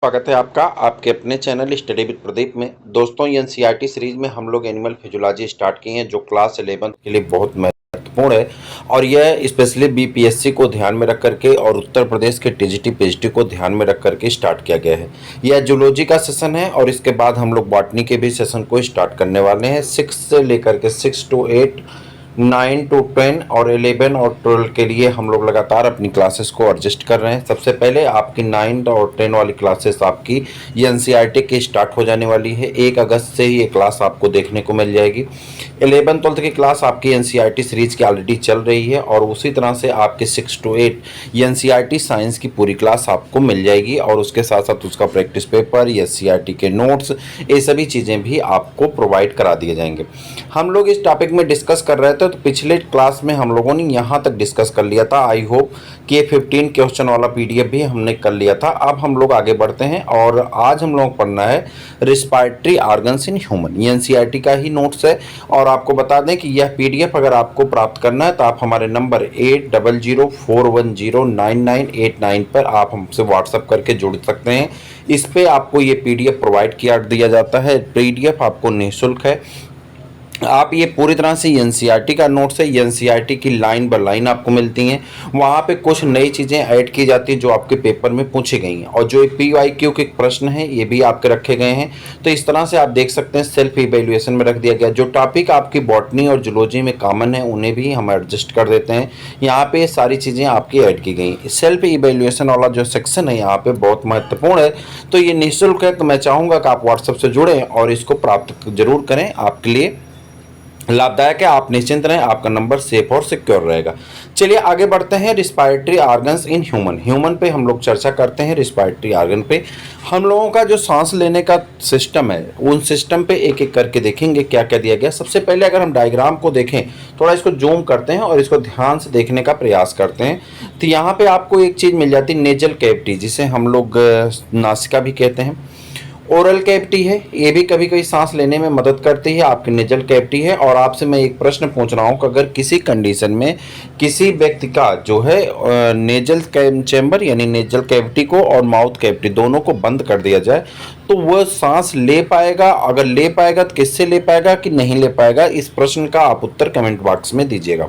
स्वागत है आपका आपके अपने चैनल स्टडी विद प्रदीप में। दोस्तों, ये एनसीईआरटी सीरीज में हम लोग एनिमल फिजियोलॉजी स्टार्ट किए हैं जो क्लास 11 के लिए बहुत महत्वपूर्ण है और यह स्पेशली बीपीएससी को ध्यान में रख करके और उत्तर प्रदेश के टीजीटी पीजीटी को ध्यान में रख करके स्टार्ट किया गया है। यह जूलॉजी का सेशन है और इसके बाद हम लोग बॉटनी के भी सेशन को स्टार्ट करने वाले हैं। 6 से लेकर के 6 to 8, 9 to 10 और 11 और 12 के लिए हम लोग लगातार अपनी क्लासेस को एडजस्ट कर रहे हैं। सबसे पहले आपकी 9 और 10 वाली क्लासेस आपकी ये एनसीईआरटी की स्टार्ट हो जाने वाली है। 1 अगस्त से ही ये क्लास आपको देखने को मिल जाएगी। 11 12 की क्लास आपकी एनसीईआरटी सीरीज की ऑलरेडी चल रही है और उसी तरह से आपके 6 to 8 ये एनसीईआरटी साइंस की पूरी क्लास आपको मिल जाएगी और उसके साथ साथ उसका प्रैक्टिस पेपर, ये एससीईआरटी के नोट्स, ये सभी चीज़ें भी आपको प्रोवाइड करा दिए जाएंगे। हम लोग इस टॉपिक में डिस्कस कर रहे थे तो पिछले क्लास में हम लोगों ने यहाँ तक डिस्कस कर लिया था। आई होप कि ये 15 क्वेश्चन वाला पीडीएफ भी हमने कर लिया था। अब हम लोग आगे बढ़ते हैं और आज हम लोग पढ़ना है रिस्पायरेटरी ऑर्गन्स इन ह्यूमन। ये एनसीईआरटी का ही नोट्स है और आपको बता दें कि यह पीडीएफ अगर आपको प्राप्त करना है तो आप हमारे नंबर 8004109989 पर आप हमसे व्हाट्सएप करके जुड़ सकते हैं। इस पे आपको ये पीडीएफ प्रोवाइड किया दिया जाता है। पीडीएफ आपको निःशुल्क है। आप ये पूरी तरह से एनसीईआरटी का नोट्स है। एनसीईआरटी की लाइन बाय लाइन आपको मिलती हैं। वहाँ पे कुछ नई चीज़ें ऐड की जाती हैं जो आपके पेपर में पूछी गई हैं और जो पीवाईक्यू के प्रश्न हैं ये भी आपके रखे गए हैं। तो इस तरह से आप देख सकते हैं सेल्फ इवेल्युएशन में रख दिया गया। जो टॉपिक आपकी बॉटनी और जूलॉजी में कॉमन है उन्हें भी हम एडजस्ट कर देते हैं। यहाँ पे सारी चीज़ें आपकी ऐड की गई। सेल्फ इवेल्युएशन वाला जो सेक्शन है यहाँ पे बहुत महत्वपूर्ण है। तो ये निःशुल्क है, तो मैं चाहूँगा कि आप व्हाट्सएप से जुड़ें और इसको प्राप्त जरूर करें। आपके लिए लाभदायक है, आप निश्चिंत रहें, आपका नंबर सेफ और सिक्योर रहेगा। चलिए आगे बढ़ते हैं। रिस्पायरेटरी ऑर्गन्स इन ह्यूमन पे हम लोग चर्चा करते हैं। रिस्पायरेटरी ऑर्गन पे हम लोगों का जो सांस लेने का सिस्टम है उन सिस्टम पे एक एक करके देखेंगे क्या क्या दिया गया। सबसे पहले अगर हम डायग्राम को देखें, थोड़ा इसको जूम करते हैं और इसको ध्यान से देखने का प्रयास करते हैं तो यहाँ पे आपको एक चीज़ मिल जाती है, नेजल कैविटी, जिसे हम लोग नासिका भी कहते हैं। ओरल कैविटी है, ये भी कभी कभी सांस लेने में मदद करती है। आपकी नेजल कैविटी है और आपसे मैं एक प्रश्न पूछ रहा हूँ कि अगर किसी कंडीशन में किसी व्यक्ति का जो है नेजल चैम्बर यानी नेजल कैविटी को और माउथ कैविटी दोनों को बंद कर दिया जाए तो वह सांस ले पाएगा? अगर ले पाएगा तो किससे ले पाएगा कि नहीं ले पाएगा? इस प्रश्न का आप उत्तर कमेंट बॉक्स में दीजिएगा।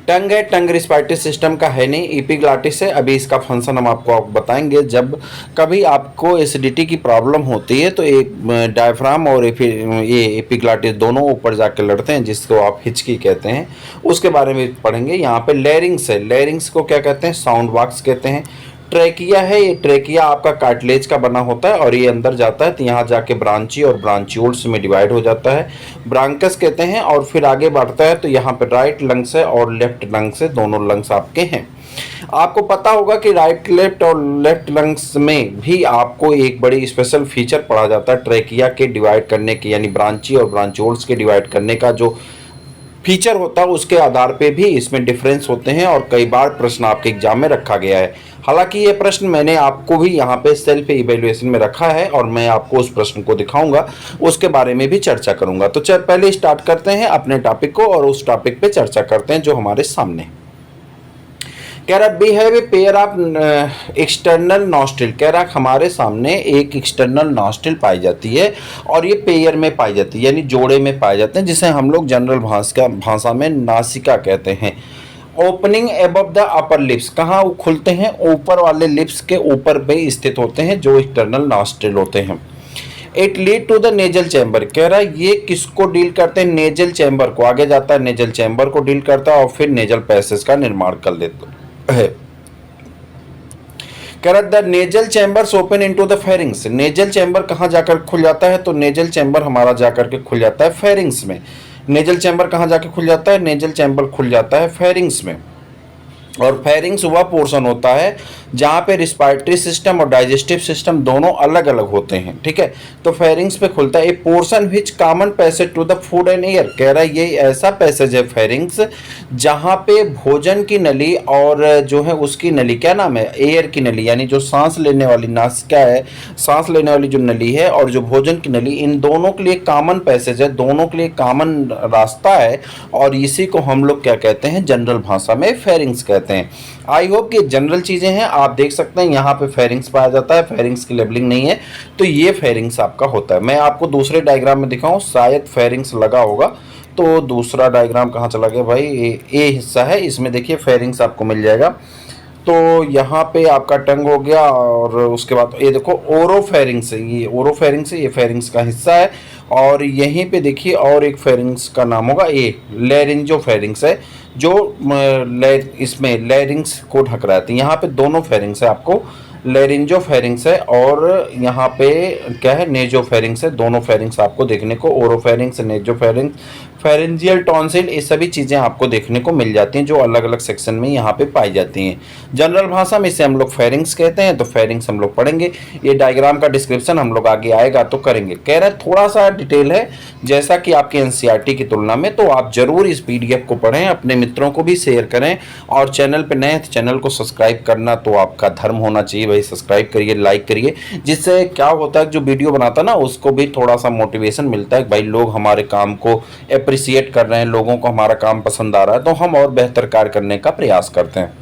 टंग है, टंग रिस्पायरेटरी सिस्टम का है नहीं, एपिग्लॉटिस है। अभी इसका फंक्शन हम आपको बताएंगे। जब कभी आपको एसिडिटी की प्रॉब्लम होती है तो एक डायफ्राम और ये एपिग्लॉटिस दोनों ऊपर जाकर लड़ते हैं जिसको आप हिचकी कहते हैं, उसके बारे में पढ़ेंगे। यहाँ पे लैरिंग्स है, लैरिंग्स को क्या कहते हैं? साउंड बॉक्स कहते हैं। ट्रेकिया है, ये ट्रेकिया आपका कार्टिलेज का बना होता है और ये अंदर जाता है तो यहाँ जाके ब्रांची और ब्रांचियोल्स में डिवाइड हो जाता है, ब्रांकस कहते हैं। और फिर आगे बढ़ता है तो यहाँ पे राइट लंग्स है और लेफ्ट लंग्स है, दोनों लंग्स आपके हैं। आपको पता होगा कि राइट लेफ्ट और लेफ्ट लंग्स में भी आपको एक बड़ी स्पेशल फीचर पढ़ा जाता है ट्रेकिया के डिवाइड करने के, यानी ब्रांची और ब्रांचियोल्स के डिवाइड करने का जो फीचर होता है उसके आधार पे भी इसमें डिफरेंस होते हैं और कई बार प्रश्न आपके एग्जाम में रखा गया है। हालांकि ये प्रश्न मैंने आपको भी यहाँ पे सेल्फ इवेल्युएशन में रखा है और मैं आपको उस प्रश्न को दिखाऊंगा, उसके बारे में भी चर्चा करूंगा। तो चल पहले स्टार्ट करते हैं अपने टॉपिक को और उस टॉपिक पे चर्चा करते हैं जो हमारे सामने है। कह रहा we have a pair of external nostril. कह रहा हमारे सामने एक एक्सटर्नल नॉस्ट्रिल पाई जाती है और ये पेयर में पाई जाती है यानी जोड़े में पाए जाते हैं, जिसे हम लोग जनरल भाषा में नासिका कहते हैं। Opening above the upper lips, कहाँ खुलते हैं? ऊपर वाले लिप्स के ऊपर पे स्थित होते हैं जो एक्सटर्नल नॉस्ट्रिल होते हैं। It lead to the nasal chamber. कह रहा है ये किसको डील करते हैं? नेजल चैम्बर को। आगे जाता है नेजल चैम्बर को डील करता है और फिर नेजल पैसेज का निर्माण कर देता है। कह रहा the nasal chambers open into the pharynx. Nasal chamber कहाँ जाकर खुल जाता है? तो नेजल चैम्बर हमारा जाकर के खुल जाता है फेरिंग्स में। नेजल चैम्बर कहाँ जाके खुल जाता है? नेजल चैम्बर खुल जाता है फेरिंग्स में। और फेरिंग्स वह पोर्शन होता है जहाँ पे रिस्पायरेटरी सिस्टम और डाइजेस्टिव सिस्टम दोनों अलग अलग होते हैं, ठीक है। तो फेरिंग्स पे खुलता है। A portion which common passage to the food and air. कह रहा है ये ऐसा पैसेज है फेरिंग्स जहाँ पे भोजन की नली और जो है उसकी नली, क्या नाम है? एयर की नली, यानी जो सांस लेने वाली नासिका है, सांस लेने वाली जो नली है और जो भोजन की नली, इन दोनों के लिए कॉमन पैसेज है, दोनों के लिए कॉमन रास्ता है और इसी को हम लोग क्या कहते हैं? जनरल भाषा में फेरिंग्स कहते हैं। आई होप कि जनरल चीज़ें हैं आप देख सकते हैं यहाँ पे फेरिंग्स पाया जाता है, फेरिंग्स की लेबलिंग नहीं है, तो ये फेरिंग्स आपका होता है। मैं आपको दूसरे डायग्राम में दिखाऊं, शायद फेरिंग्स लगा होगा, तो दूसरा डायग्राम कहाँ चला गया भाई, ये हिस्सा है, इसमें देखिए फेरिंग्स आपको मिल जाएगा। तो यहाँ पे आपका टंग हो गया, और उसके बाद ये देखो ओरोफेरिंग्स है, ये ओरोफेरिंग्स है, ये फेरिंग्स का हिस्सा है। और यहीं पे देखिए और एक फेरिंग्स का नाम होगा, ये लेरिंजोफेरिंग्स है, जो इसमें लेरिंग्स को ढक रहा है। यहाँ पे दोनों फेरिंग्स है, आपको लेरिंजोफेरिंग्स है और यहाँ पे क्या है, नेजोफेरिंग्स है। दोनों फेरिंग्स आपको देखने को, ओरोफेरिंग्स, नेजोफेरिंग्स, फेरेंजियल टॉन्सिल, ये सभी चीज़ें आपको देखने को मिल जाती हैं, जो अलग अलग सेक्शन में यहाँ पे पाई जाती हैं। जनरल भाषा में इसे हम लोग फेरिंग्स कहते हैं, तो फेरिंग्स हम लोग पढ़ेंगे। ये डायग्राम का डिस्क्रिप्शन हम लोग आगे आएगा तो करेंगे। कह रहे थोड़ा सा डिटेल है जैसा कि आपके एनसीईआरटी की तुलना में, तो आप जरूर इस पीडीएफ को पढ़ें, अपने मित्रों को भी शेयर करें, और चैनल पर नए तो चैनल को सब्सक्राइब करना तो आपका धर्म होना चाहिए भाई। सब्सक्राइब करिए, लाइक करिए, जिससे क्या होता है जो वीडियो बनाता है ना उसको भी थोड़ा सा मोटिवेशन मिलता है भाई, लोग हमारे काम को अप्रिशिएट कर रहे हैं, लोगों को हमारा काम पसंद आ रहा है, तो हम और बेहतर कार्य करने का प्रयास करते हैं,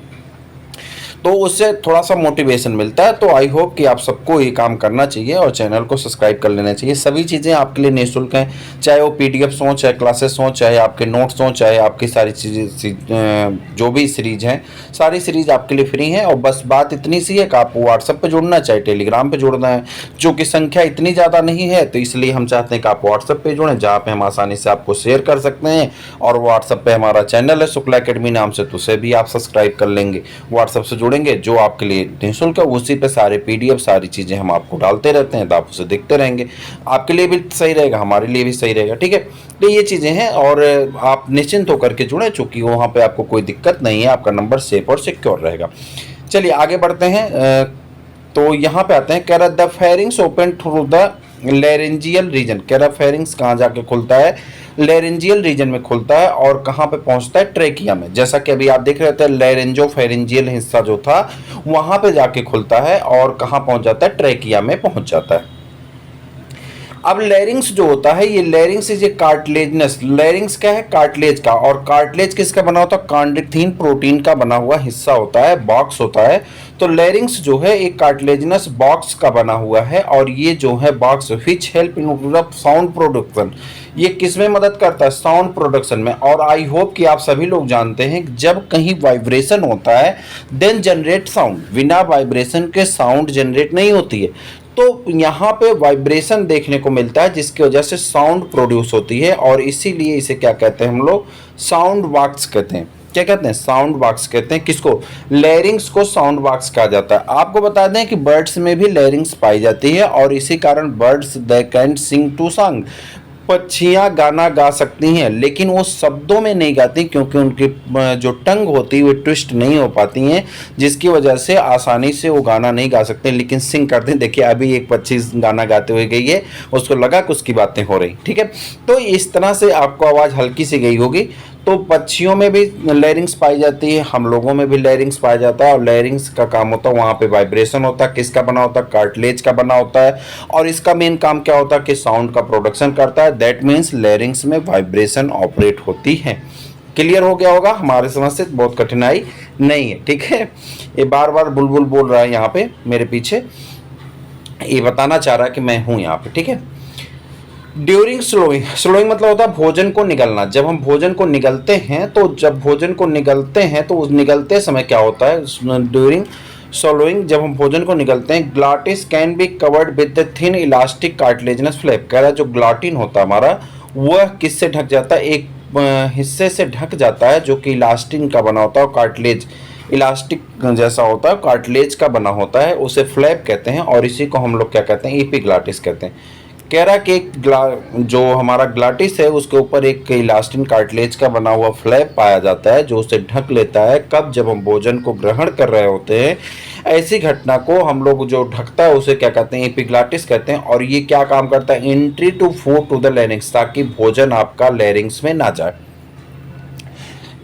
तो उससे थोड़ा सा मोटिवेशन मिलता है। तो आई होप कि आप सबको ये काम करना चाहिए और चैनल को सब्सक्राइब कर लेना चाहिए। सभी चीज़ें आपके लिए निःशुल्क हैं, चाहे वो पीडीएफ हों, चाहे क्लासेस हों, चाहे आपके नोट्स हों, चाहे आपकी सारी चीज़ें जो भी सीरीज हैं, सारी सीरीज आपके लिए फ्री हैं। और बस बात इतनी सी है कि आपको व्हाट्सएप पर जुड़ना है, चाहे टेलीग्राम पर जुड़ना है, जो कि संख्या इतनी ज़्यादा नहीं है, तो इसलिए हम चाहते हैं कि आप व्हाट्सएप पर जुड़ें, जहाँ पर हम आसानी से आपको शेयर कर सकते हैं। और व्हाट्सएप पर हमारा चैनल है शुक्ला अकेडमी नाम से, तो उसे भी आप सब्सक्राइब कर लेंगे। व्हाट्सएप से जुड़ेंगे, जो आपके लिए निःशुल्क है, उसी पे सारे पीडीएफ, सारी चीज़ें हम आपको डालते रहते हैं, तो आप उसे देखते रहेंगे। आपके लिए भी सही रहेगा, हमारे लिए भी सही रहेगा, ठीक है। तो ये चीज़ें हैं, और आप निश्चिंत होकर के जुड़ें, चूँकि वहाँ पे आपको कोई दिक्कत नहीं है, आपका नंबर सेफ और सिक्योर रहेगा। चलिए आगे बढ़ते हैं। तो यहाँ पे आते हैं, कह रहा the pharynx open through the laryngeal region. कह रहा फेरिंग्स कहाँ जाके खुलता है, लेरेंजियल रीजन में खुलता है, और कहाँ पे पहुंचता है, ट्रेकिया में। जैसा कि अभी आप देख रहे थे, लेरेंजो फेरेंजियल हिस्सा जो था वहां पे जाके खुलता है, और कहाँ पहुंच जाता है, ट्रेकिया में पहुंच जाता है। अब लेरिंग्स जो होता है, ये larynx is a cartilaginous. Larynx क्या है, कार्टिलेज का, और कार्टिलेज किसका बना होता है, कॉन्ड्रिक्थिन प्रोटीन का बना हुआ हिस्सा होता है, बॉक्स होता है। तो लेरिंग्स जो है एक कार्टिलेजनस बॉक्स का बना हुआ है, और ये जो है box which help in sound production, ये किस में मदद करता है, साउंड प्रोडक्शन में। और आई होप कि आप सभी लोग जानते हैं कि जब कहीं वाइब्रेशन होता है देन जनरेट साउंड, बिना वाइब्रेशन के साउंड जनरेट नहीं होती है। तो यहाँ पे वाइब्रेशन देखने को मिलता है, जिसकी वजह से साउंड प्रोड्यूस होती है, और इसीलिए इसे क्या कहते हैं हम लोग, साउंड बॉक्स कहते हैं। क्या कहते हैं, साउंड बॉक्स कहते हैं। किसको, लेरिंग्स को साउंड बॉक्स कहा जाता है। आपको बता दें कि बर्ड्स में भी लेरिंग्स पाई जाती है, और इसी कारण birds they can sing to song, पक्षियाँ गाना गा सकती हैं, लेकिन वो शब्दों में नहीं गाती, क्योंकि उनकी जो टंग होती है वो ट्विस्ट नहीं हो पाती हैं, जिसकी वजह से आसानी से वो गाना नहीं गा सकते, लेकिन सिंग करते हैं। देखिए अभी एक पक्षी गाना गाते हुए गई है, उसको लगा कि उसकी बातें हो रही, ठीक है। तो इस तरह से आपको आवाज़ हल्की सी गई होगी। तो पक्षियों में भी लेरिंग्स पाई जाती है, हम लोगों में भी लेरिंग्स पाया जाता है, और लेरिंग्स का काम होता है वहाँ पे वाइब्रेशन होता है। किसका बना होता है, कार्टिलेज का बना होता है, और इसका मेन काम क्या होता है कि साउंड का प्रोडक्शन करता है। दैट मीन्स लेरिंग्स में वाइब्रेशन ऑपरेट होती है। क्लियर हो गया होगा, हमारे समझ से बहुत कठिनाई नहीं है, ठीक है। ये बार बार बुलबुल बोल रहा है यहाँ पे मेरे पीछे, ये बताना चाह रहा है कि मैं हूँ यहाँ पे, ठीक है। ड्यूरिंग स्लोइंग, स्लोइंग मतलब होता है भोजन को निगलना। जब हम भोजन को निगलते हैं, तो जब भोजन को निगलते हैं तो उस निगलते समय क्या होता है, ड्यूरिंग swallowing, जब हम भोजन को निगलते हैं, glottis can be covered with the thin elastic cartilaginous flap. कह रहा है जो ग्लाटिन होता है हमारा, वह किससे ढक जाता है, एक हिस्से से ढक जाता है, जो कि इलास्टिन का बना होता है, कार्टिलेज इलास्टिक जैसा होता है, कार्टिलेज का बना होता है, उसे फ्लैप कहते हैं, और इसी को हम लोग क्या कहते हैं, एपिग्लाटिस कहते हैं। कह रहा कि जो हमारा ग्लाटिस है उसके ऊपर एक इलास्टिन कार्टिलेज का बना हुआ फ्लैप पाया जाता है, जो उसे ढक लेता है। कब, जब हम भोजन को ग्रहण कर रहे होते हैं, ऐसी घटना को हम लोग जो ढकता है उसे क्या कहते हैं, एपिग्लाटिस कहते हैं। और ये क्या काम करता है, entry to food to the larynx, ताकि भोजन आपका लैरिंग्स में ना जाए।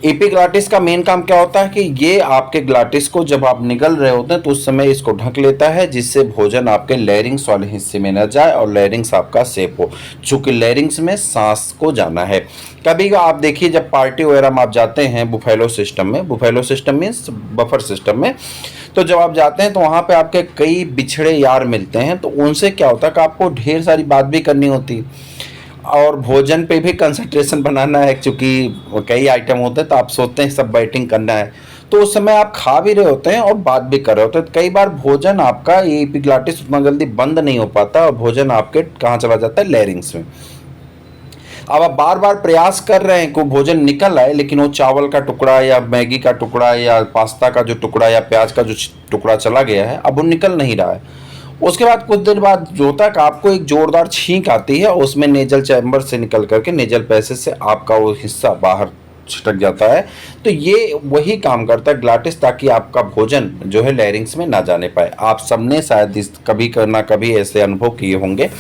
एपिग्लाटिस का मेन काम क्या होता है कि ये आपके ग्लाटिस को जब आप निगल रहे होते हैं तो उस समय इसको ढक लेता है, जिससे भोजन आपके लैरिंग्स वाले हिस्से में न जाए और लैरिंग्स आपका सेफ हो, चूंकि लैरिंग्स में सांस को जाना है। कभी आप देखिए जब पार्टी वगैरह में आप जाते हैं बुफेलो सिस्टम में, buffalo system means buffer system में, तो जब आप जाते हैं तो वहाँ पे आपके कई बिछड़े यार मिलते हैं, तो उनसे क्या होता है कि आपको ढेर सारी बात भी करनी होती है और भोजन पे भी कंसंट्रेशन बनाना है, क्योंकि कई आइटम होते हैं तो आप सोचते हैं सब बैटिंग करना है, तो उस समय आप खा भी रहे होते हैं और बात भी कर रहे होते हैं। तो कई बार भोजन आपका ये एपिग्लॉटिस उतना जल्दी बंद नहीं हो पाता और भोजन आपके कहाँ चला जाता है, लैरिंग्स में। अब आप बार बार प्रयास कर रहे हैं कि भोजन निकल आए, लेकिन वो चावल का टुकड़ा या मैगी का टुकड़ा या पास्ता का जो टुकड़ा या प्याज का जो टुकड़ा चला गया है, अब वो निकल नहीं रहा है। उसके बाद कुछ देर बाद जो तक आपको एक जोरदार छींक आती है, उसमें नेजल चैम्बर से निकल करके नेजल पैसेज से आपका वो हिस्सा बाहर छिटक जाता है। तो ये वही काम करता है ग्लाटिस, ताकि आपका भोजन जो है लैरिंग्स में ना जाने पाए। आप सबने शायद इस कभी ना कभी ऐसे अनुभव किए होंगे।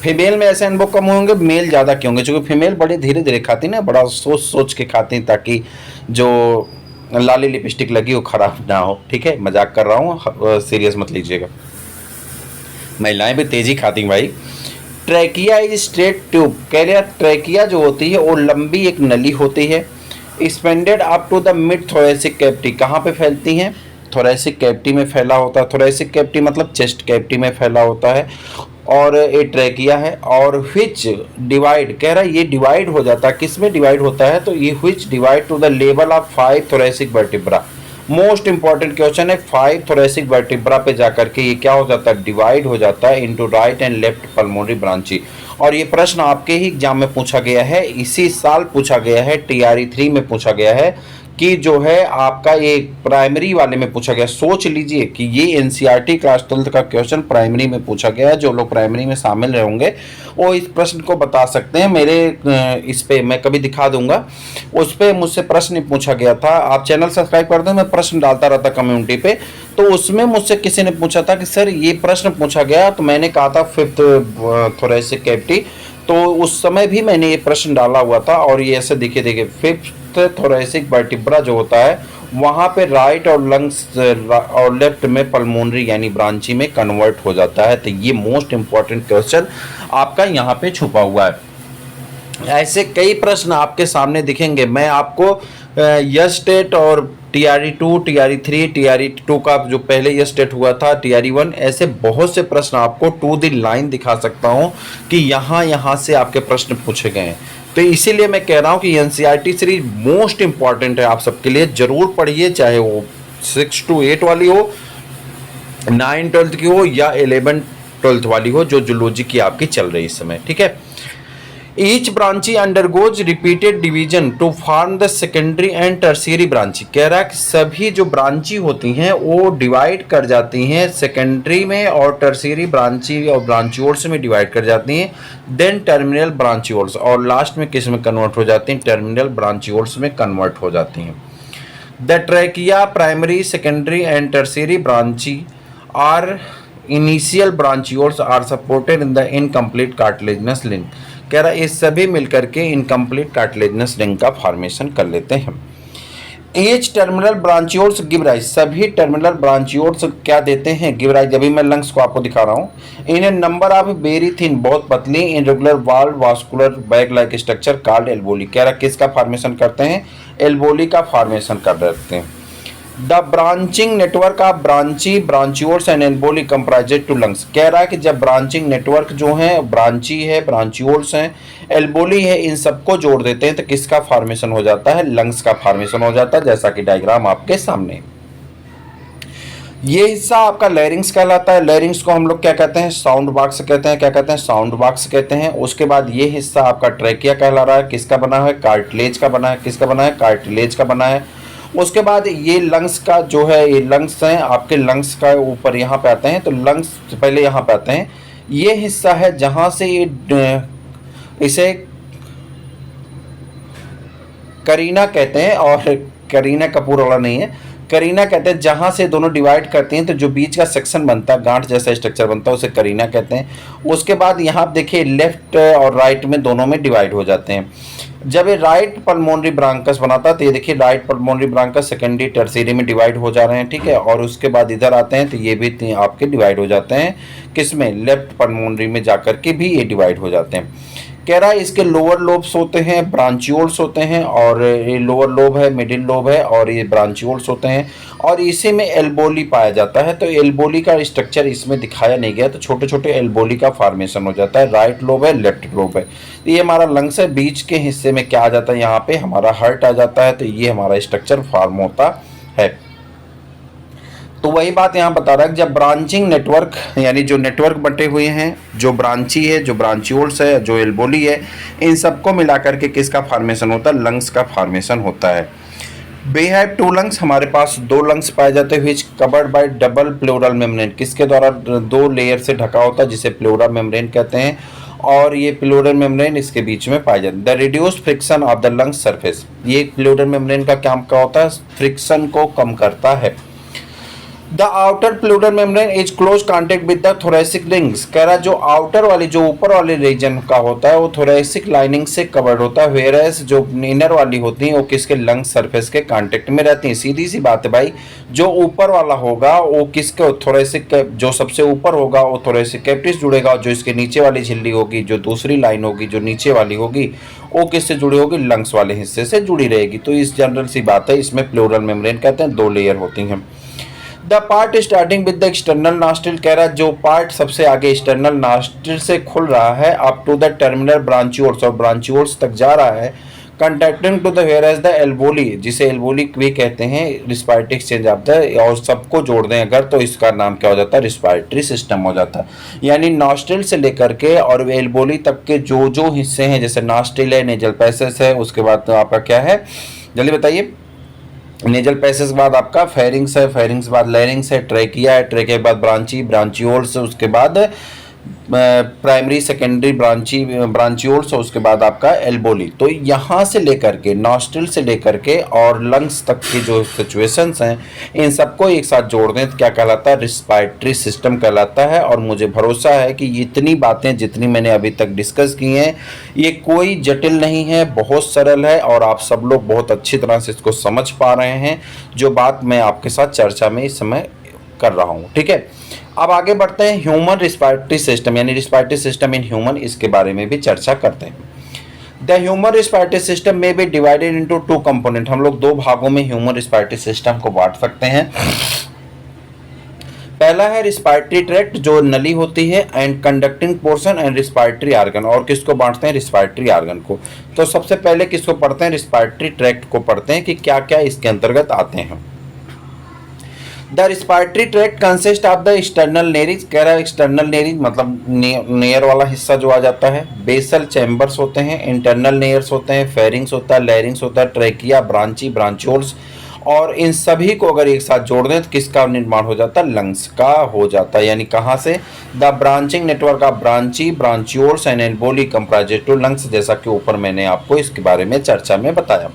फीमेल में ऐसे अनुभव कम होंगे, मेल ज़्यादा क्यों होंगे, क्योंकि फीमेल बड़े धीरे धीरे खाती ना, बड़ा सोच सोच के खाती हैं ताकि जो लाली लिपस्टिक लगी वो खराब ना हो। ठीक है, मजाक कर रहा हूँ, सीरियस मत लीजिएगा। महिलाएं भी तेजी खाती हैं भाई। ट्रैकिया इज स्ट्रेट ट्यूब, कह रहे ट्रैकिया जो होती है वो लंबी एक नली होती है, expanded up to the mid thoracic cavity. कहाँ पे फैलती हैं, थोरेसिक कैविटी में फैला होता है। थोरेसिक कैविटी मतलब चेस्ट कैविटी में फैला होता है, और ये ट्रैकिया है। और व्हिच डिवाइड, कह रहा है ये डिवाइड हो जाता है, किस में डिवाइड होता है, तो ये which divide two the level of 5 thoracic vertebra. Most important question है, 5 थोरेसिक वर्टिब्रा पे जाकर के ये क्या हो जाता है, डिवाइड हो जाता है into right and left pulmonary bronchi. और ये प्रश्न आपके ही एग्जाम में पूछा गया है, इसी साल पूछा गया है, TRE 3 में पूछा गया है, कि जो है आपका ये प्राइमरी वाले में पूछा गया। सोच लीजिए कि ये NCERT क्लास 12 का क्वेश्चन प्राइमरी में पूछा गया है। जो लोग प्राइमरी में शामिल होंगे वो इस प्रश्न को बता सकते हैं। मेरे इस पे मैं कभी दिखा दूंगा, उस पे मुझसे प्रश्न पूछा गया था। आप चैनल सब्सक्राइब कर दें, मैं प्रश्न डालता रहता कम्युनिटी पे। तो उसमें मुझसे किसी ने पूछा था कि सर ये प्रश्न पूछा गया, तो मैंने कहा था 5th थोरेसिक कैविटी, तो उस समय भी मैंने ये प्रश्न डाला हुआ था। और ये ऐसे देखिए 5th थोरेसिक वर्टिब्रा जो होता है वहाँ पे राइट और लंग्स और लेफ्ट में पल्मोनरी यानी ब्रांची में कन्वर्ट हो जाता है। तो ये मोस्ट इंपॉर्टेंट क्वेश्चन आपका यहाँ पे छुपा हुआ है। ऐसे कई प्रश्न आपके सामने दिखेंगे। मैं आपको यस टेट और TRE 2, TRE 3, TRE 2 का जो पहले यस टेट हुआ था, TRE 1, ऐसे बहुत से प्रश्न आपको टू द लाइन दिखा सकता हूँ कि यहाँ से आपके प्रश्न पूछे गए हैं। तो इसीलिए मैं कह रहा हूँ कि NCERT सीरीज मोस्ट इंपॉर्टेंट है आप सबके लिए, जरूर पढ़िए, चाहे वो 6 to 8 वाली हो, 9 12th की हो या 11 12th वाली हो, जो जूलॉजी की आपकी चल रही इस समय। ठीक है। Each bronchi undergoes repeated division to form the secondary and tertiary bronchi. कह रहा है कि सभी जो ब्रांची होती हैं वो डिवाइड कर जाती हैं सेकेंडरी में और टर्शियरी ब्रांची और ब्रांचियोल्स में डिवाइड कर जाती हैं। देन टर्मिनल ब्रांचियोल्स, और लास्ट में किस में कन्वर्ट हो जाती हैं, टर्मिनल ब्रांचियोल्स में कन्वर्ट हो जाती हैं। The trachea primary secondary and tertiary bronchi are initial bronchioles are supported in the incomplete cartilaginous link. कह रहा है ये सभी मिलकर के इनकम्प्लीट कार्टिलेजिनस रिंग का फॉर्मेशन कर लेते हैं। Each terminal bronchioles give rise, सभी टर्मिनल ब्रांचियोल्स क्या देते हैं, गिव राइज। अभी मैं लंग्स को आपको दिखा रहा हूँ। In a number of very thin, बहुत पतली irregular wall vascular bag like structure called एल्बोली। कह रहा किसका फॉर्मेशन करते हैं, एल्बोली का फॉर्मेशन कर रखते हैं। The branching network of bronchi bronchioles and एल्बोली कंप्राइजेड टू लंग्स। कह रहा है कि जब ब्रांचिंग नेटवर्क जो है, ब्रांची है, ब्रांचियोल्स हैं, एल्बोली है, इन सबको जोड़ देते हैं तो किसका फॉर्मेशन हो जाता है, लंग्स का फॉर्मेशन हो जाता है, जैसा कि डायग्राम आपके सामने। ये हिस्सा आपका लैरिंग्स कहलाता है। लैरिंग्स को हम लोग क्या कहते हैं, साउंड बॉक्स कहते हैं। क्या कहते हैं, साउंड बॉक्स कहते हैं। उसके बाद ये हिस्सा आपका ट्रैकिया कहला रहा है, किसका बना है, कार्टिलेज का बना है। किसका बना है, कार्टिलेज का बना है। उसके बाद ये लंग्स का जो है, ये लंग्स हैं आपके, लंग्स का ऊपर यहाँ पे आते हैं, तो लंग्स पहले यहाँ पे आते हैं। ये हिस्सा है जहाँ से ये इसे करीना कहते हैं, और करीना कपूर वाला नहीं है, करीना कहते हैं। जहाँ से दोनों डिवाइड करते हैं तो जो बीच का सेक्शन बनता है, गांठ जैसा स्ट्रक्चर बनता है, उसे करीना कहते हैं। उसके बाद यहाँ देखिए लेफ्ट और राइट में दोनों में डिवाइड हो जाते हैं। जब ये राइट पल्मोनरी ब्रांकस बनाता है तो ये देखिए राइट पल्मोनरी ब्रांकस सेकेंडरी टर्शियरी में डिवाइड हो जा रहे हैं। ठीक है। और उसके बाद इधर आते हैं तो ये भी आपके डिवाइड हो जाते हैं, किस में, लेफ्ट पल्मोनरी में जाकर के भी ये डिवाइड हो जाते हैं। कह रहा है इसके लोअर लोब्स होते हैं, ब्रांचियोल्स होते हैं, और ये लोअर लोब है, मिडिल लोब है, और ये ब्रांचियोल्स होते हैं, और इसी में एल्बोली पाया जाता है। तो एल्बोली का स्ट्रक्चर इसमें दिखाया नहीं गया, तो छोटे छोटे एल्बोली का फॉर्मेशन हो जाता है। राइट लोब है, लेफ्ट लोब है। तो ये हमारा लंग्स है। बीच के हिस्से में क्या आ जाता है, यहाँ पे हमारा हार्ट आ जाता है। तो ये हमारा स्ट्रक्चर फॉर्म होता है। तो वही बात यहाँ बता रहा है, जब ब्रांचिंग नेटवर्क यानी जो नेटवर्क बटे हुए हैं, जो ब्रांची है, जो ब्रांचियोल्स है, जो एल्बोली है, इन सबको मिला करके किसका फॉर्मेशन होता है, लंग्स का फॉर्मेशन होता है। वी हैव टू लंग्स, हमारे पास दो लंग्स पाए जाते हैं, which covered by double pleural membrane, किसके द्वारा दो लेयर से ढका होता है, जिसे प्लेउरल मेम्ब्रेन कहते हैं। और ये प्लेउरल मेम्ब्रेन इसके बीच में पाए जाते हैं। The reduce friction of the lungs surface, ये प्लेउरल मेम्ब्रेन का काम क्या होता है, फ्रिक्शन को कम करता है। The outer pleural membrane is close contact with the thoracic rings, कह रहा जो आउटर वाली, जो ऊपर वाले रीजन का होता है वो थोरेसिक लाइनिंग से कवर्ड होता है, वेयरएस जो इनर वाली होती हैं वो किसके, लंग सरफेस के कांटेक्ट में रहती हैं। सीधी सी बात है भाई, जो ऊपर वाला होगा वो किसके, थोरेसिक, जो सबसे ऊपर होगा वो थोरेसिक कैविटी जुड़ेगा, और जो इसके नीचे वाली झिल्ली होगी, जो दूसरी लाइन होगी जो नीचे वाली होगी, वो किससे जुड़ी होगी, लंग्स वाले हिस्से से जुड़ी रहेगी। तो इस जनरल सी बात है, इसमें प्लूरल मेम्ब्रेन कहते हैं, दो लेयर होती हैं। The part starting with the external nostril, कह रहा है जो पार्ट सबसे आगे एक्सटर्नल नॉस्ट्रिल से खुल रहा है up to the terminal bronchioles, और ब्रांचियोल्स तक जा रहा है, conducting to the whereas the एल्बोली, जिसे एल्बोली भी कहते हैं, रिस्पायरेटरी एक्सचेंज ऑफ द, और सबको जोड़ दें अगर तो इसका नाम क्या हो जाता है, रिस्पायरेटरी सिस्टम हो जाता है। यानी नॉस्ट्रिल से लेकर के और एल्बोली तक के जो जो हिस्से हैं, जैसे नॉस्ट्रिल है, नेजल पैसेज है, उसके बाद तो आपका क्या है, जल्दी बताइए, नेजल पैसेज के बाद आपका फेरिंग्स है, फेरिंग्स के बाद लैरिंग्स है, ट्रेकिया है, ट्रेकिया के बाद ब्रांची, ब्रांचियोल्स, उसके बाद प्राइमरी सेकेंडरी ब्रांचियोल्स, और उसके बाद आपका एल्बोली। तो यहाँ से लेकर के नॉस्ट्रिल से लेकर के और लंग्स तक की जो सिचुएशंस हैं, इन सबको एक साथ जोड़ दें तो क्या कहलाता है, रिस्पायरेटरी सिस्टम कहलाता है। और मुझे भरोसा है कि इतनी बातें जितनी मैंने अभी तक डिस्कस की हैं, ये कोई जटिल नहीं है, बहुत सरल है, और आप सब लोग बहुत अच्छी तरह से इसको समझ पा रहे हैं, जो बात मैं आपके साथ चर्चा में इस समय कर रहा हूँ। ठीक है, अब आगे बढ़ते हैं, ह्यूमन रिस्पायरेटरी सिस्टम यानी रिस्पायरेटरी सिस्टम इन ह्यूमन, इसके बारे में भी चर्चा करते हैं। द ह्यूमन रिस्पायरेटरी सिस्टम में be divided into two component, हम लोग दो भागों में ह्यूमन रिस्पायरेटरी सिस्टम को बांट सकते हैं। पहला है रिस्पायरेटरी ट्रैक्ट, जो नली होती है, and conducting portion and respiratory organ, और किसको बांटते हैं, रिस्पायरेटरी आर्गन को। तो सबसे पहले किसको पढ़ते हैं, रिस्पायरेटरी ट्रैक्ट को पढ़ते हैं कि क्या क्या इसके अंतर्गत आते हैं। The respiratory tract consist of the external nares, कह रहा है एक्सटर्नल नेरिज मतलब नेयर वाला हिस्सा जो आ जाता है, बेसल चैम्बर्स होते हैं, इंटरनल नेयर्स होते हैं, फेरिंग्स होता है, लैरिंग्स होता है, ट्रेकिया, ब्रांची, ब्रांचियोल्स, और इन सभी को अगर एक साथ जोड़ दें तो किसका निर्माण हो जाता है, लंग्स का हो जाता है। यानी कहाँ से, the branching network of bronchi, bronchioles and एल्बोली कंप्राइजेज टू लंग्स, जैसा कि ऊपर मैंने आपको इसके बारे में चर्चा में बताया।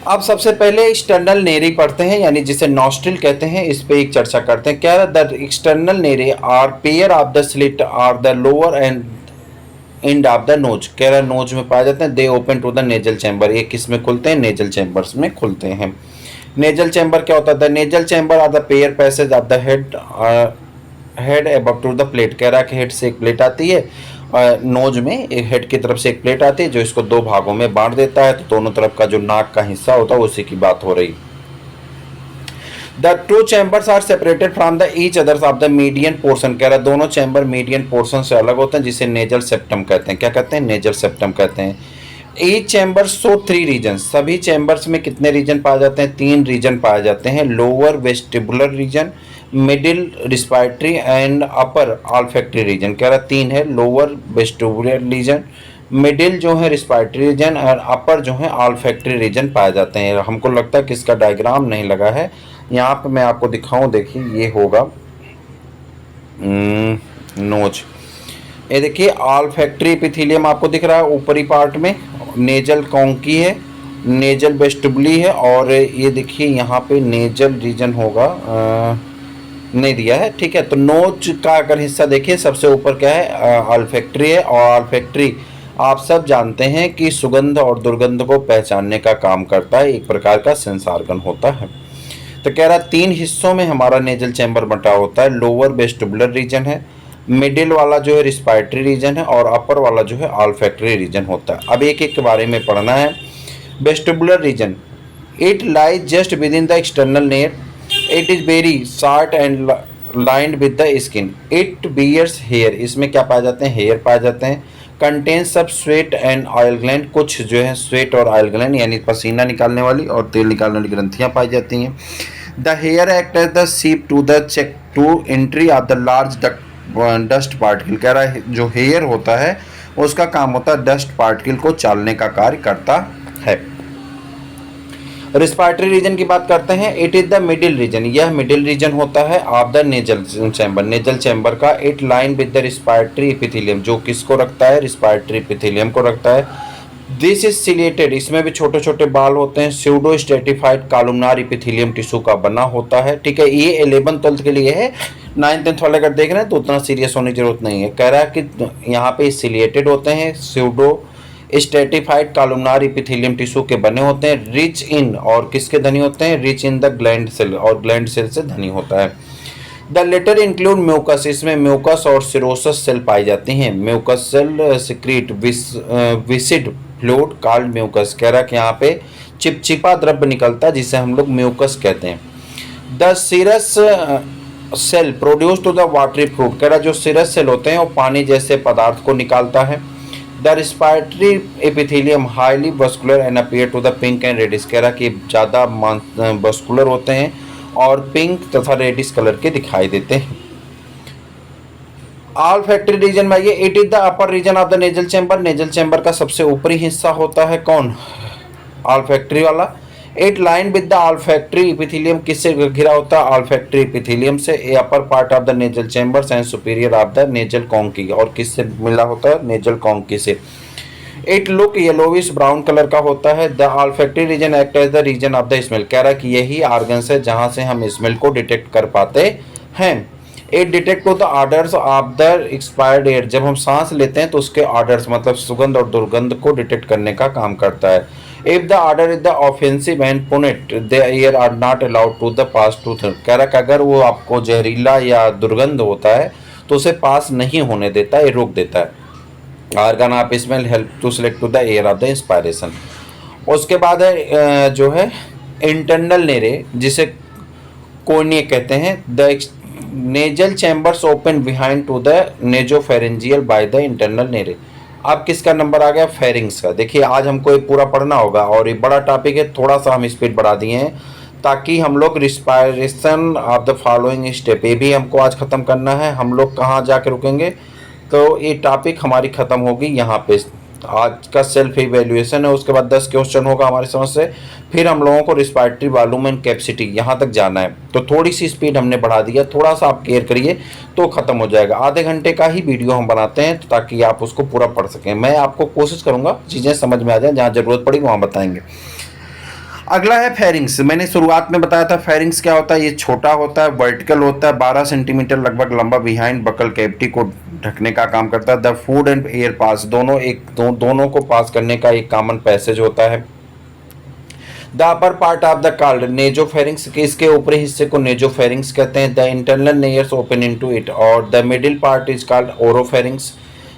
अब सबसे पहले एक्सटर्नल नेरी पढ़ते हैं, यानी जिसे नॉस्ट्रिल कहते हैं, इस पे एक चर्चा करते हैं। क्या the external nares are pair of the slit are the lower end of the nose, कह रहा नोज में पाए जाते हैं। They open to the nasal chamber, ये किस में खुलते हैं, नेजल चैम्बर्स में खुलते हैं। नेजल चैम्बर क्या होता है, the nasal chamber are the pair passage of the head above to the plate, कह रहा है कि हेड से एक प्लेट आती है, नोज में एक हेड की तरफ से एक प्लेट आती है जो इसको दो भागों में बांट देता है। तो दोनों तरफ का जो नाक का हिस्सा होता है उसी की बात हो रही। The two chambers are separated from the each others of the median portion, कह रहा है दोनों चैम्बर मीडियन पोर्शन से अलग होते हैं, जिसे नेजल सेप्टम कहते हैं। क्या कहते हैं, नेजल सेप्टम कहते हैं। ईच चैम्बर शो 3 रीजन, सभी चैम्बर्स में कितने रीजन पाए जाते हैं, 3 रीजन पाए जाते हैं। Lower vestibular region, middle respiratory and upper olfactory region, कह रहा 3 है। लोअर वेस्टिबुलर रीजन, मिडिल जो है रिस्पायरेटरी रीजन, और अपर जो है ऑल्फैक्टरी रीजन पाए जाते हैं। हमको लगता है कि इसका डायग्राम नहीं लगा है, यहाँ पे मैं आपको दिखाऊं, देखिए ये होगा नोज, ये देखिए ऑल्फैक्टरी एपिथेलियम आपको दिख रहा है ऊपरी पार्ट में, नेजल कॉन्की है, नेजल वेस्टिबुली है, और ये देखिए यहाँ पे नेजल रीजन होगा, नहीं दिया है, ठीक है। तो नोज का अगर हिस्सा देखिए सबसे ऊपर क्या है, ऑल्फैक्टरी है, और ऑल्फैक्टरी आप सब जानते हैं कि सुगंध और दुर्गंध को पहचानने का काम करता है, एक प्रकार का सेंस ऑर्गन होता है। तो कह रहा 3 हिस्सों में हमारा नेजल चैम्बर बंटा होता है। लोअर वेस्टिबुलर रीजन है, मिडिल वाला जो है रिस्पायरेटरी रीजन है और अपर वाला जो है ऑल्फैक्टरी रीजन होता है। अब एक एक के बारे में पढ़ना है। Vestibular region, it lies just within the external nares, it is very short and lined with the skin, it bears hair, इसमें क्या पाए जाते हैं, हेयर पाए जाते हैं। कंटेन्स सब स्वेट एंड ऑयल ग्लैंड, कुछ जो है स्वेट और ऑयल ग्लैंड यानी पसीना निकालने वाली और तेल निकालने वाली ग्रंथियां पाई जाती हैं। The hair act as the sieve to the check to entry of the large dust particle, कह रहा है जो हेयर होता है उसका काम होता है डस्ट पार्टिकल को चालने का कार्य करता है। रिस्पायरेटरी रीजन की बात करते हैं। It is the middle region, यह मिडिल रीजन होता है of the nasal chamber, nasal chamber का। It line with the respiratory epithelium, जो किसको रखता है, रिस्पायरेटरी एपिथेलियम को रखता है। दिस इज सिलेटेड, इसमें भी छोटे छोटे बाल होते हैं। Pseudo stratified columnar epithelium tissue का बना होता है। ठीक है, ये 11th 12th के लिए है। 9th 10th वाले अगर देख रहे हैं तो उतना सीरियस होने की जरूरत नहीं है। कह रहा है कि यहाँ पे सिलेटेड होते हैं, pseudo stratified columnar epithelium tissue के बने होते हैं। रिच इन, और किसके धनी होते हैं, rich in the gland cell, और ग्लैंड सेल से धनी होता है। द लेटर इंक्लूड म्यूकस, इसमें म्यूकस और सिरोसस सेल पाई जाती हैं। Mucous cell secrete viscid fluid called mucus, कह रहा है कि यहाँ पे चिपचिपा द्रव्य निकलता है जिसे हम लोग म्यूकस कहते हैं। The serous cell produce to the watery fruit, कह रहा जो सिरस सेल होते हैं वो पानी जैसे पदार्थ को निकालता है। The respiratory epithelium highly vascular and appear to the pink and reddish, कह रहा कि ज़्यादा वस्कुलर होते हैं और पिंक तथा रेडिश कलर के दिखाई देते हैं। ऑल्फैक्टरी रीजन में ये, it is the upper region of the nasal chamber, nasal chamber का सबसे ऊपरी हिस्सा होता है कौन, ऑल्फैक्टरी वाला। It line with the olfactory epithelium, किससे घिरा होता है, ऑल्फैक्टरी एपिथेलियम से। A upper part of the nasal chambers and superior of the nasal conchae, और किससे मिला होता है, नेजल कॉन्की से। It look yellowish brown colour का होता है। The olfactory region act as the region of the smell, कह रहा है कि यही ऑर्गन्स है जहां से हम स्मेल को डिटेक्ट कर पाते हैं। It detect the orders of the expired air, जब हम सांस लेते हैं तो उसके ऑर्डर्स मतलब सुगंध और दुर्गंध को डिटेक्ट करने का काम करता है। If the order is the offensive and pungent the air are not allowed to the pass to, कह रहा कि अगर वो आपको जहरीला या दुर्गंध होता है तो उसे पास नहीं होने देता, ये रोक देता है। Organ of smell help to select to the air of the inspiration. उसके बाद है जो है इंटरनल नेरे, जिसे कोर्निया कहते हैं। The nasal chambers open behind to the nasopharyngeal by the internal nares. अब किसका नंबर आ गया, फेरिंग्स का। देखिए आज हमको ये पूरा पढ़ना होगा और ये बड़ा टॉपिक है, थोड़ा सा हम स्पीड बढ़ा दिए हैं ताकि हम लोग respiration of the following step, ये भी हमको आज ख़त्म करना है। हम लोग कहाँ जाके रुकेंगे, तो ये टॉपिक हमारी ख़त्म होगी यहाँ पे। आज का सेल्फ इवेल्युएशन है, उसके बाद 10 क्वेश्चन होगा हमारी समझ से, फिर हम लोगों को रिस्पायरेटरी वॉल्यूम एंड कैपेसिटी यहाँ तक जाना है। तो थोड़ी सी स्पीड हमने बढ़ा दी है, थोड़ा सा आप केयर करिए तो ख़त्म हो जाएगा। आधे घंटे का ही वीडियो हम बनाते हैं ताकि आप उसको पूरा पढ़ सकें। मैं आपको कोशिश करूँगा चीज़ें समझ में आ जाए, जहाँ ज़रूरत पड़ी वहाँ बताएंगे। अगला है फेरिंग्स। मैंने शुरुआत में बताया था फेरिंग्स क्या होता है, ये छोटा होता है, वर्टिकल होता है, 12 सेंटीमीटर लगभग लंबा, बिहाइंड बकल कैविटी को ढकने का काम करता है। The food and air pass, दोनों को पास करने का एक कॉमन पैसेज होता है। The upper part of the called nasopharynx, इसके ऊपरी हिस्से को नेजोफेरिंग्स कहते हैं। The internal nares open into it, और the middle part is called oropharynx.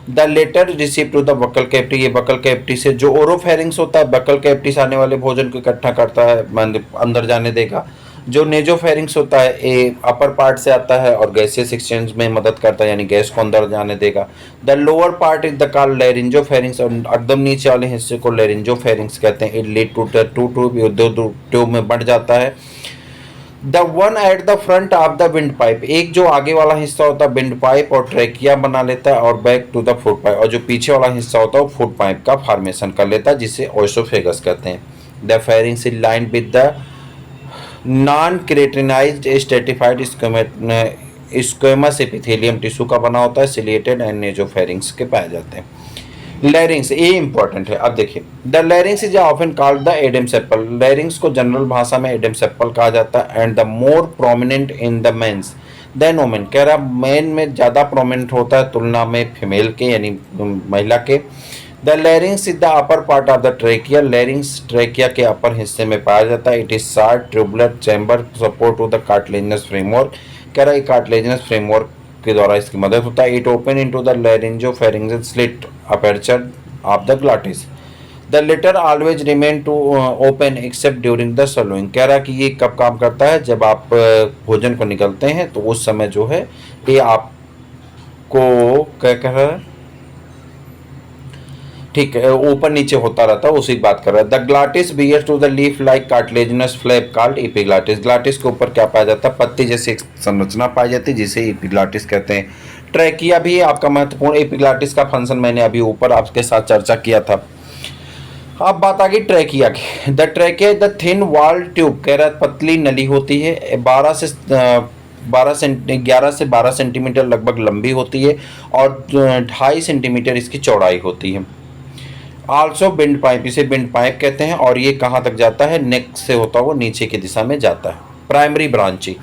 The latter receive to the buccal cavity, ये बकल कैविटी से, जो ओरोफेरिंग्स होता है बकल कैविटी से आने वाले भोजन को इकट्ठा करता है, अंदर जाने देगा। जो नेजोफेरिंग्स होता है ये अपर पार्ट से आता है और गैसियस एक्सचेंज में मदद करता है, यानी गैस को अंदर जाने देगा। The lower part is the called laryngopharynx, और एकदम नीचे वाले हिस्से को लैरिंजोफेरिंग्स कहते हैं। It lead to two tube में बढ़ जाता है। The one at the front of the windpipe, एक जो आगे वाला हिस्सा होता है विंड पाइप और ट्रैकिया बना लेता है, और back to the food pipe, और जो पीछे वाला हिस्सा होता है वो फूड पाइप का फॉर्मेशन कर लेता है जिसे ओसोफेगस कहते हैं। The pharynx is line with the non keratinised stratified squamous epithelium tissue का बना होता है। सिलिएटेड एंड नेजोफेरिंग्स के पाए जाते हैं। लैरिंग्स, ये इंपॉर्टेंट है। अब देखिए, the larynx is often called the Adam's apple, larynx को जनरल भाषा में एडम सेप्पल कहा जाता है। And the more prominent in the mens than women, कह रहा मेन में ज़्यादा प्रोमिनेंट होता है तुलना में फीमेल के यानी महिला के। The larynx is the upper part of the trachea, larynx trachea के अपर हिस्से में पाया जाता है। It is short tubular chamber support to the cartilaginous framework, कह रहा है कार्टिलेजिनस फ्रेमवर्क के द्वारा इसकी मदद होता है। It open into the laryngopharyngeal slit aperture of the glottis. The latter always remain to open except during the swallowing। कह रहा है कि ये कब काम करता है, जब आप भोजन को निकलते हैं तो उस समय जो है ये आपको क्या कह रहा है, ठीक है, ऊपर नीचे होता रहता है, उसी की बात कर रहा है। The glottis bears to the leaf like cartilaginous flap called epiglottis. Glottis के ऊपर क्या पाया जाता है, पत्ती जैसी एक संरचना पाई जाती है जिसे एपिग्लॉटिस कहते हैं। ट्रैकिया भी आपका महत्वपूर्ण, एपिग्लॉटिस का फंक्शन मैंने अभी ऊपर आपके साथ चर्चा किया था। अब बात आ गई ट्रैकिया की। The trachea the thin wall tube, कह रहा है पतली नली होती है, 11 से 12 सेंटीमीटर लगभग लंबी होती है और 2.5 सेंटीमीटर इसकी चौड़ाई होती है। आल्सो बिंड पाइप, इसे बिंड पाइप कहते हैं और ये कहाँ तक जाता है, नेक से होता हुआ नीचे की दिशा में जाता है। प्राइमरी ब्रांची,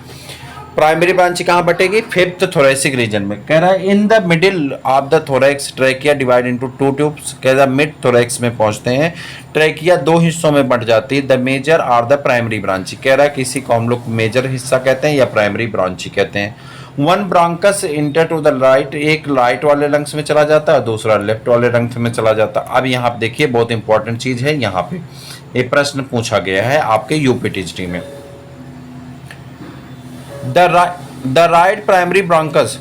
प्राइमरी ब्रांची कहाँ बटेगी, 5th थोरेसिक रीजन में। कह रहा है in the middle of the thorax trachea divide into 2 tubes. कह रहा है मिड थोरैक्स में पहुंचते हैं, ट्रैकिया 2 हिस्सों में बंट जाती है। The major are the primary bronchi, कह रहा है किसी को हम लोग मेजर हिस्सा कहते हैं या प्राइमरी ब्रांची कहते हैं। One bronchus enter to the right, एक राइट वाले लंग्स में चला जाता है, दूसरा लेफ्ट वाले लंग्स में चला जाता है। अब यहाँ पे देखिए बहुत इंपॉर्टेंट चीज है, यहाँ पे एक प्रश्न पूछा गया है आपके यूपीटीजीटी में। The right primary bronchus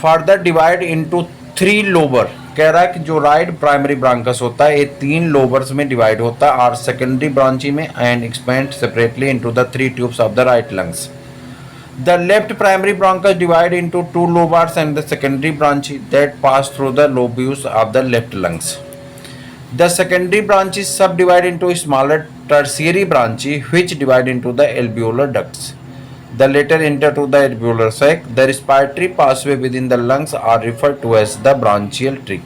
further divide into 3 lobar. कह रहा है कि जो राइट प्राइमरी ब्रांकस होता है ये 3 लोबर्स में डिवाइड होता है और सेकेंडरी ब्रांची में and expand separately into the 3 tubes of the right lungs. The left primary bronchus divide into 2 lobars and the secondary branches that pass through the lobes of the left lungs. The secondary branches subdivide into smaller tertiary branches which divide into the alveolar ducts. The latter enter to the alveolar sac. The respiratory pathway within the lungs are referred to as the bronchial tree.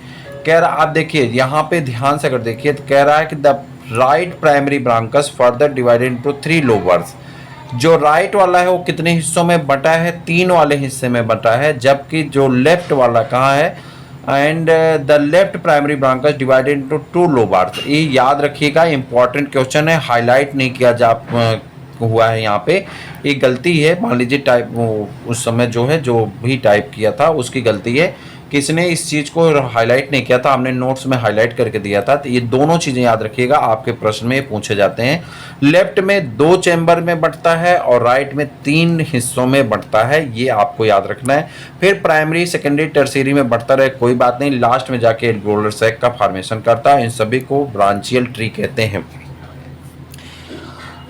कह रहा, आप देखिए यहाँ पे ध्यान से अगर देखिए तो कह रहा है कि the right primary bronchus further divided into 3 lobars. जो राइट वाला है वो कितने हिस्सों में बटा है, 3 वाले हिस्से में बटा है, जबकि जो लेफ्ट वाला कहाँ है, and the left primary bronchus divided into 2 lobars. ये याद रखिएगा, इंपॉर्टेंट क्वेश्चन है, हाईलाइट नहीं किया जा हुआ है यहाँ पे, ये गलती है। मान लीजिए टाइप उस समय जो है जो भी टाइप किया था उसकी गलती है, किसने इस चीज़ को हाईलाइट नहीं किया था, हमने नोट्स में हाईलाइट करके दिया था। तो ये दोनों चीज़ें याद रखिएगा, आपके प्रश्न में पूछे जाते हैं। लेफ्ट में 2 चैम्बर में बंटता है और राइट में 3 हिस्सों में बंटता है, ये आपको याद रखना है। फिर प्राइमरी सेकेंडरी टर्शियरी में बढ़ता रहे कोई बात नहीं, लास्ट में जाके एल्वेओलर सैक का फॉर्मेशन करता है। इन सभी को ब्रांचियल ट्री कहते हैं।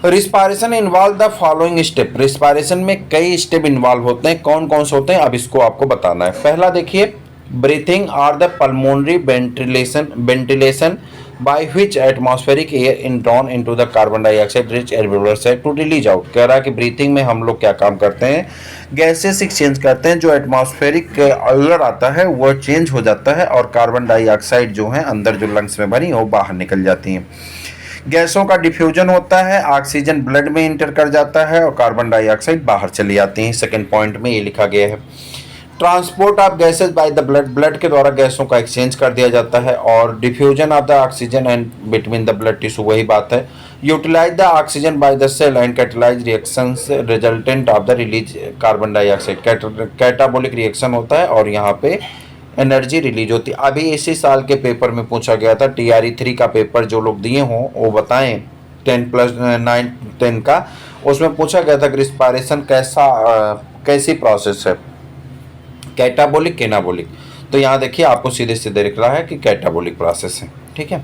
Respiration involve the following step, respiration में कई स्टेप इन्वॉल्व होते हैं, कौन कौन से होते हैं अब इसको आपको बताना है। पहला देखिए, breathing or the pulmonary ventilation by which atmospheric air is drawn into the carbon dioxide rich alveolar sac to release out। कह रहा है कि ब्रीथिंग में हम लोग क्या काम करते हैं, गैसेस एक्सचेंज करते हैं, जो एटमॉस्फेरिक एयर आता है वो चेंज हो जाता है और कार्बन डाइऑक्साइड जो है अंदर जो लंग्स में भरी वो बाहर निकल जाती हैं। गैसों का डिफ्यूजन होता है, ऑक्सीजन ब्लड में इंटर कर जाता है और कार्बन डाइऑक्साइड बाहर चली जाती है। सेकेंड पॉइंट में ये लिखा गया है। Transport of gases by the blood, blood के द्वारा गैसों का एक्सचेंज कर दिया जाता है और diffusion of the oxygen and between the blood tissue, वही बात है। Utilise the oxygen by the cell and catalyse reactions resultant of the release carbon dioxide, catabolic reaction होता है और यहाँ पे एनर्जी रिलीज होती है। अभी इसी साल के पेपर में पूछा गया था, TRE 3 का पेपर जो लोग दिए हों वो बताएं, 10+9 का, उसमें पूछा गया था कि रिस्पायरेशन कैसी प्रोसेस है, कैटाबोलिक केनाबोलिक। तो यहाँ देखिए आपको सीधे सीधे लिख रहा है कि कैटाबोलिक प्रोसेस है, ठीक है।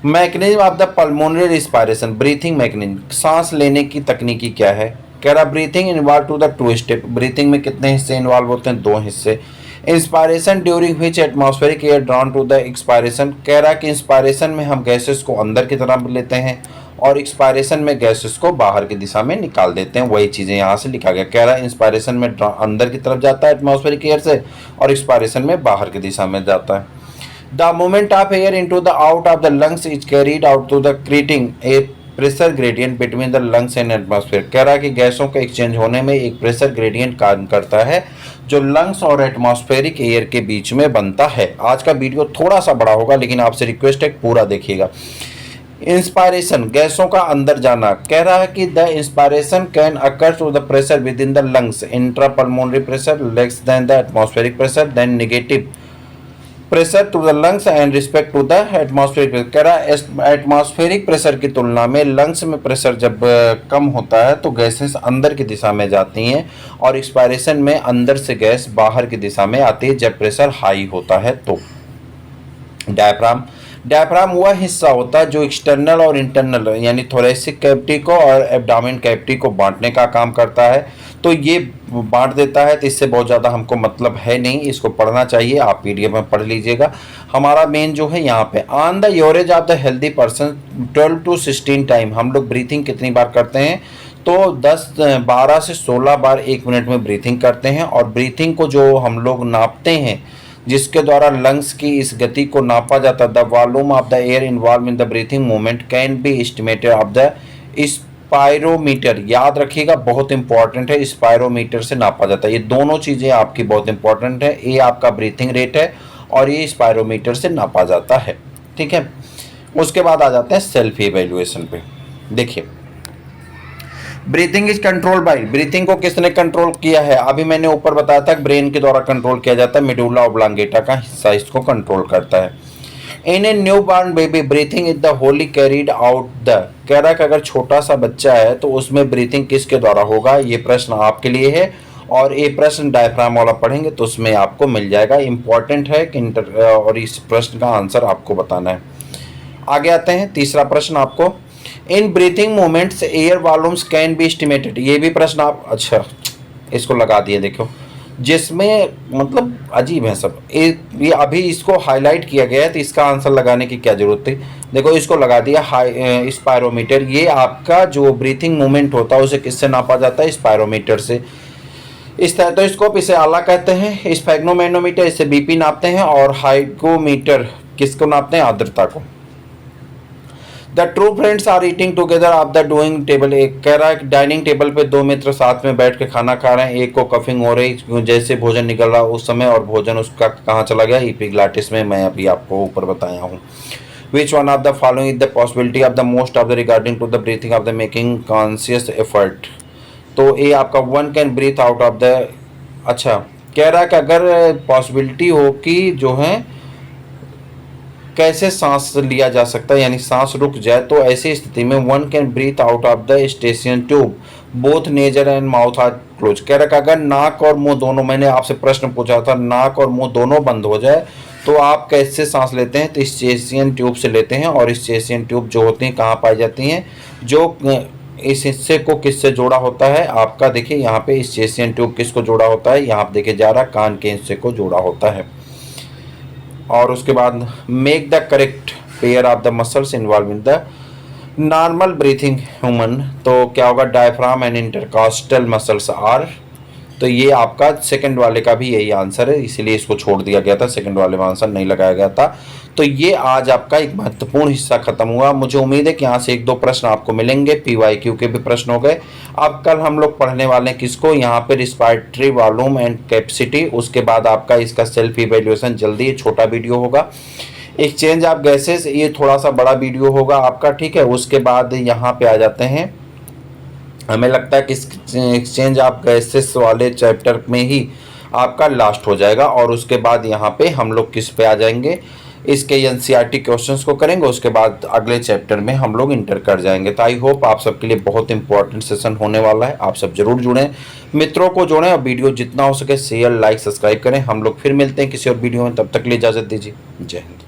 Mechanism of the pulmonary respiration, breathing mechanism, सांस लेने की तकनीकी क्या है। कह रहा breathing involve to the 2 step, breathing में कितने हिस्से इन्वॉल्व होते हैं, 2 हिस्से। Inspiration during which atmospheric air drawn to the expiration, कह रहा है कि इंस्पायरेशन में हम गैसेस को अंदर की तरफ लेते हैं और एक्सपायरेशन में गैसेस को बाहर की दिशा में निकाल देते हैं, वही चीज़ें यहाँ से लिखा गया। कह रहा है इंस्पायरेशन में अंदर की तरफ जाता है एटमॉस्फेरिक एयर से और एक्सपायरेशन में बाहर की दिशा में जाता है। The movement of air into the out of the lungs is carried out to the creating a pressure gradient between the lungs and atmosphere. कह रहा है कि गैसों के एक्सचेंज होने में एक प्रेशर ग्रेडियंट काम करता है जो लंग्स और एटमॉस्फेरिक एयर के बीच में बनता है। आज का वीडियो थोड़ा सा बड़ा होगा लेकिन आपसे रिक्वेस्ट है पूरा देखिएगा। इंस्पायरेशन गैसों का अंदर जाना, कह रहा है कि the inspiration can occur to the pressure within the lungs, intra pulmonary pressure less than the atmospheric pressure, then negative pressure to the lungs and respect to the atmospheric pressure. कह रहा है atmospheric pressure की तुलना में lungs में pressure जब कम होता है तो गैसेस अंदर की दिशा में जाती हैं, और एक्सपायरेशन में अंदर से गैस बाहर की दिशा में आती है जब प्रेशर हाई होता है। तो डायफ्राम, डायफ्राम वह हिस्सा होता है जो एक्सटर्नल और इंटरनल यानी थोरेसिक कैविटी को और एब्डोमेन कैविटी को बांटने का काम करता है। तो ये बांट देता है, तो इससे बहुत ज़्यादा हमको मतलब है नहीं, इसको पढ़ना चाहिए, आप पीडीएफ में पढ़ लीजिएगा। हमारा मेन जो है यहाँ पे on the average of the healthy person 12 to 16 time हम लोग ब्रीथिंग कितनी बार करते हैं, तो 12 से 16 बार 1 मिनट में ब्रीथिंग करते हैं। और ब्रीथिंग को जो हम लोग नापते हैं, जिसके द्वारा लंग्स की इस गति को नापा जाता है, the volume of the air involve in the breathing movement can be estimated of the spirometer. याद रखिएगा, बहुत इंपॉर्टेंट है, स्पायरोमीटर से नापा जाता है। ये दोनों चीज़ें आपकी बहुत इंपॉर्टेंट है, ये आपका ब्रीथिंग रेट है और ये स्पायरोमीटर से नापा जाता है। ठीक है, उसके बाद आ जाते हैं सेल्फ इवेल्युएशन पे। देखिए, breathing is control by, breathing को किसने कंट्रोल किया है? अभी मैंने ऊपर बताया था ब्रेन के द्वारा कंट्रोल किया जाता है, मेडुला ऑब्लांगेटा का हिस्सा इसको कंट्रोल करता है। In a newborn baby breathing is the wholly carried out the, कह रहा है कि अगर छोटा सा बच्चा है तो उसमें ब्रीथिंग किसके द्वारा होगा? ये प्रश्न आपके लिए है, और ये प्रश्न डायफ्राम वाला पढ़ेंगे तो उसमें आपको मिल जाएगा। इंपॉर्टेंट है कि और इस प्रश्न का आंसर आपको बताना है। आगे आते हैं, तीसरा प्रश्न आपको, in breathing moments air volumes can be estimated. ये भी प्रश्न आप, अच्छा इसको लगा दिए, देखो जिसमें मतलब अजीब है सब, ये अभी इसको हाईलाइट किया गया है तो इसका आंसर लगाने की क्या जरूरत थी। देखो इसको लगा दिया स्पायरोमीटर। ये आपका जो ब्रीथिंग मूवमेंट होता है उसे किससे नापा जाता है? स्पायरोमीटर से। स्टेथोस्कोप इसे आला कहते हैं, स्फेग्नोमेनोमीटर इसे बीपी नापते हैं, और हाइग्रोमीटर किसको नापते हैं? आर्द्रता को। The true friends are eating together of the doing table, एक कह रहा है डाइनिंग टेबल पे दो मित्र साथ में बैठ के खाना खा रहे हैं, एक को कफिंग हो रही जैसे भोजन निकल रहा उस समय, और भोजन उसका कहाँ चला गया? एपिग्लॉटिस में। मैं अभी आपको ऊपर बताया हूँ। Which one of the following is the possibility of the most of the regarding to the breathing of the making conscious effort. तो ये आपका one can breathe out of the, अच्छा कह रहा है कि अगर पॉसिबिलिटी हो कि जो है कैसे सांस लिया जा सकता है, यानी सांस रुक जाए, तो ऐसी स्थिति में one can breathe out of the station tube both nasal and mouth are close. कह रहा है अगर नाक और मुंह दोनों, मैंने आपसे प्रश्न पूछा था, नाक और मुंह दोनों बंद हो जाए तो आप कैसे सांस लेते हैं? तो स्टेशियन ट्यूब से लेते हैं। और स्टेशियन ट्यूब जो होती हैं कहाँ पाई जाती हैं? जो इस हिस्से को किससे जोड़ा होता है आपका? देखिए यहाँ पे स्टेशियन ट्यूब किसको जोड़ा होता है? यहाँ पे देखे जा रहा, कान के हिस्से को जोड़ा होता है। और उसके बाद make the correct pair of the muscles involve in the normal breathing human, तो क्या होगा? Diaphragm and intercostal muscles are. तो ये आपका सेकंड वाले का भी यही आंसर है, इसीलिए इसको छोड़ दिया गया था, सेकंड वाले में आंसर नहीं लगाया गया था। तो ये आज आपका एक महत्वपूर्ण हिस्सा खत्म हुआ। मुझे उम्मीद है कि यहाँ से एक दो प्रश्न आपको मिलेंगे, पीवाईक्यू के भी प्रश्न हो गए। अब कल हम लोग पढ़ने वाले हैं किसको? यहाँ पे रिस्पायरेटरी वॉल्यूम एंड कैपेसिटी। उसके बाद आपका इसका सेल्फ इवेल्युएशन, जल्दी छोटा वीडियो होगा। एक्सचेंज ऑफ गैसेस, ये थोड़ा सा बड़ा वीडियो होगा आपका, ठीक है। उसके बाद यहाँ पे आ जाते हैं, हमें लगता है कि एक्सचेंज ऑफ गैसेस वाले चैप्टर में ही आपका लास्ट हो जाएगा। और उसके बाद यहाँ पे हम लोग किस पे आ जाएंगे? इसके एनसीईआरटी क्वेश्चंस को करेंगे, उसके बाद अगले चैप्टर में हम लोग इंटर कर जाएंगे। तो आई होप आप सबके लिए बहुत इंपॉर्टेंट सेशन होने वाला है। आप सब जरूर जुड़ें, मित्रों को जोड़ें, और वीडियो जितना हो सके शेयर, लाइक, सब्सक्राइब करें। हम लोग फिर मिलते हैं किसी और वीडियो में, तब तक के लिए इजाज़त दीजिए। जय हिंद।